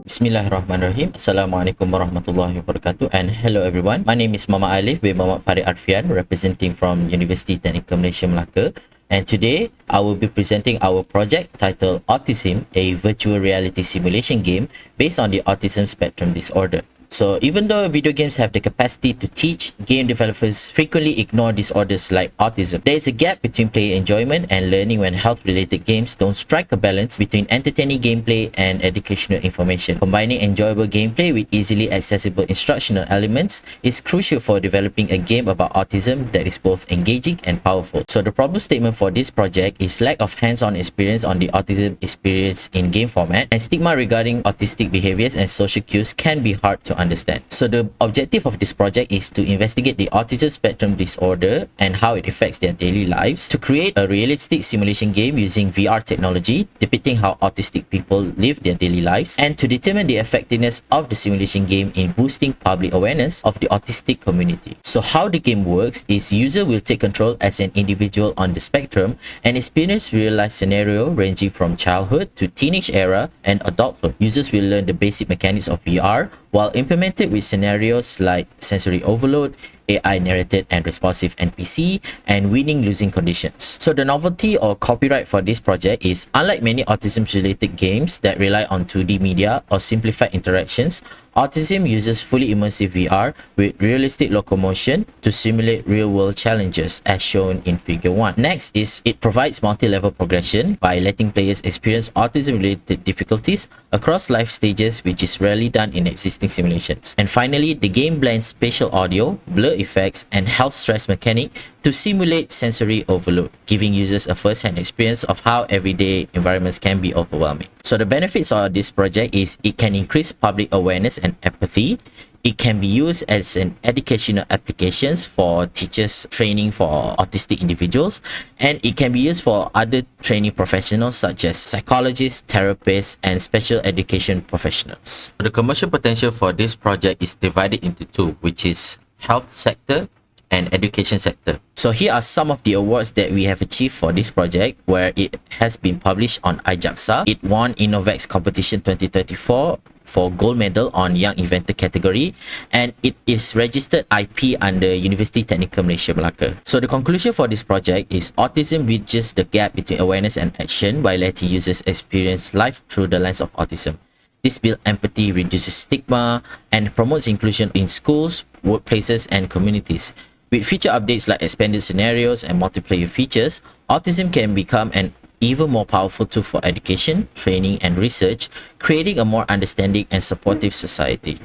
Bismillahirrahmanirrahim. Assalamualaikum warahmatullahi wabarakatuh. And hello everyone. My name is Mama Aliff bin Muhammad Farid Arfian, representing from Universiti Teknikal Malaysia Melaka. And today I will be presenting our project titled AutiSim, a virtual reality simulation game based on the autism spectrum disorder. So even though video games have the capacity to teach, game developers frequently ignore disorders like autism. There is a gap between player enjoyment and learning when health-related games don't strike a balance between entertaining gameplay and educational information. Combining enjoyable gameplay with easily accessible instructional elements is crucial for developing a game about autism that is both engaging and powerful. So the problem statement for this project is lack of hands-on experience on the autism experience in game format, and stigma regarding autistic behaviors and social cues can be hard to understand. So the objective of this project is to investigate the autism spectrum disorder and how it affects their daily lives, to create a realistic simulation game using VR technology depicting how autistic people live their daily lives, and to determine the effectiveness of the simulation game in boosting public awareness of the autistic community. So how the game works is user will take control as an individual on the spectrum and experience real-life scenario ranging from childhood to teenage era and adulthood. Users will learn the basic mechanics of VR while implemented with scenarios like sensory overload, AI narrated and responsive NPC, and winning-losing conditions. So the novelty or copyright for this project is, unlike many autism-related games that rely on 2D media or simplified interactions, AutiSim uses fully immersive VR with realistic locomotion to simulate real-world challenges as shown in Figure 1. Next is it provides multi-level progression by letting players experience autism-related difficulties across life stages, which is rarely done in existing simulations. And finally, the game blends spatial audio, blur effects, and health stress mechanic to simulate sensory overload, giving users a first-hand experience of how everyday environments can be overwhelming. So the benefits of this project is it can increase public awareness and empathy. It can be used as an educational applications for teachers training for autistic individuals, and it can be used for other training professionals such as psychologists, therapists, and special education professionals. The commercial potential for this project is divided into two, which is health sector and education sector. So here are some of the awards that we have achieved for this project, where it has been published on IJAXA. It won INNOVEX competition 2024 for gold medal on young inventor category, and it is registered IP under Universiti Teknikal Malaysia Melaka. So the conclusion for this project is autism bridges the gap between awareness and action by letting users experience life through the lens of autism. This builds empathy, reduces stigma, and promotes inclusion in schools, workplaces, and communities. With feature updates like expanded scenarios and multiplayer features, autism can become an even more powerful tool for education, training, and research, creating a more understanding and supportive society.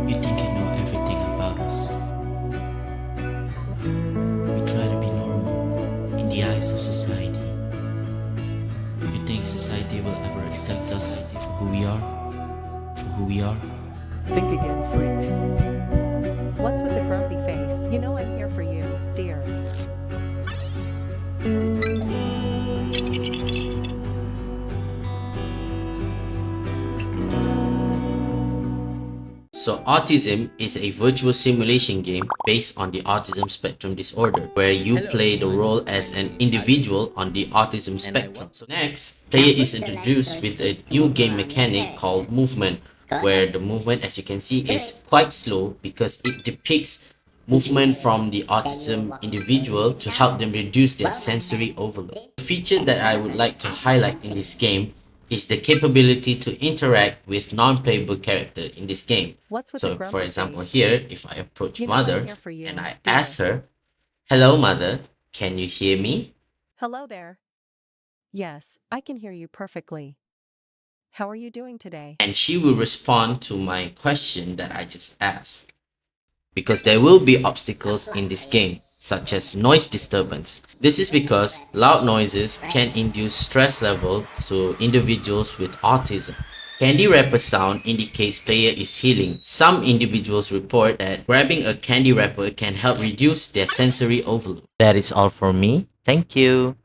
You think you know everything about us. We try to be normal in the eyes of society. You think society will ever accept us for who we are? For who we are? Think again, freak. What's with the grumpy face? You know I'm here for you, dear. So AutiSim is a virtual simulation game based on the autism spectrum disorder, where you play the role as an individual on the autism spectrum. So next, player is introduced with a new game mechanic called movement, where the movement, as you can see, is quite slow because it depicts movement from the autism individual to help them reduce their sensory overload. The feature that I would like to highlight in this game is the capability to interact with non-playable character in this game. So for example here, if I approach Mother and I ask her, "Hello Mother, can you hear me?" Hello there. Yes, I can hear you perfectly. How are you doing today? And she will respond to my question that I just asked. Because there will be obstacles in this game, such as noise disturbance. This is because loud noises can induce stress level to individuals with autism. Candy wrapper sound indicates player is healing. Some individuals report that grabbing a candy wrapper can help reduce their sensory overload. That is all from me. Thank you.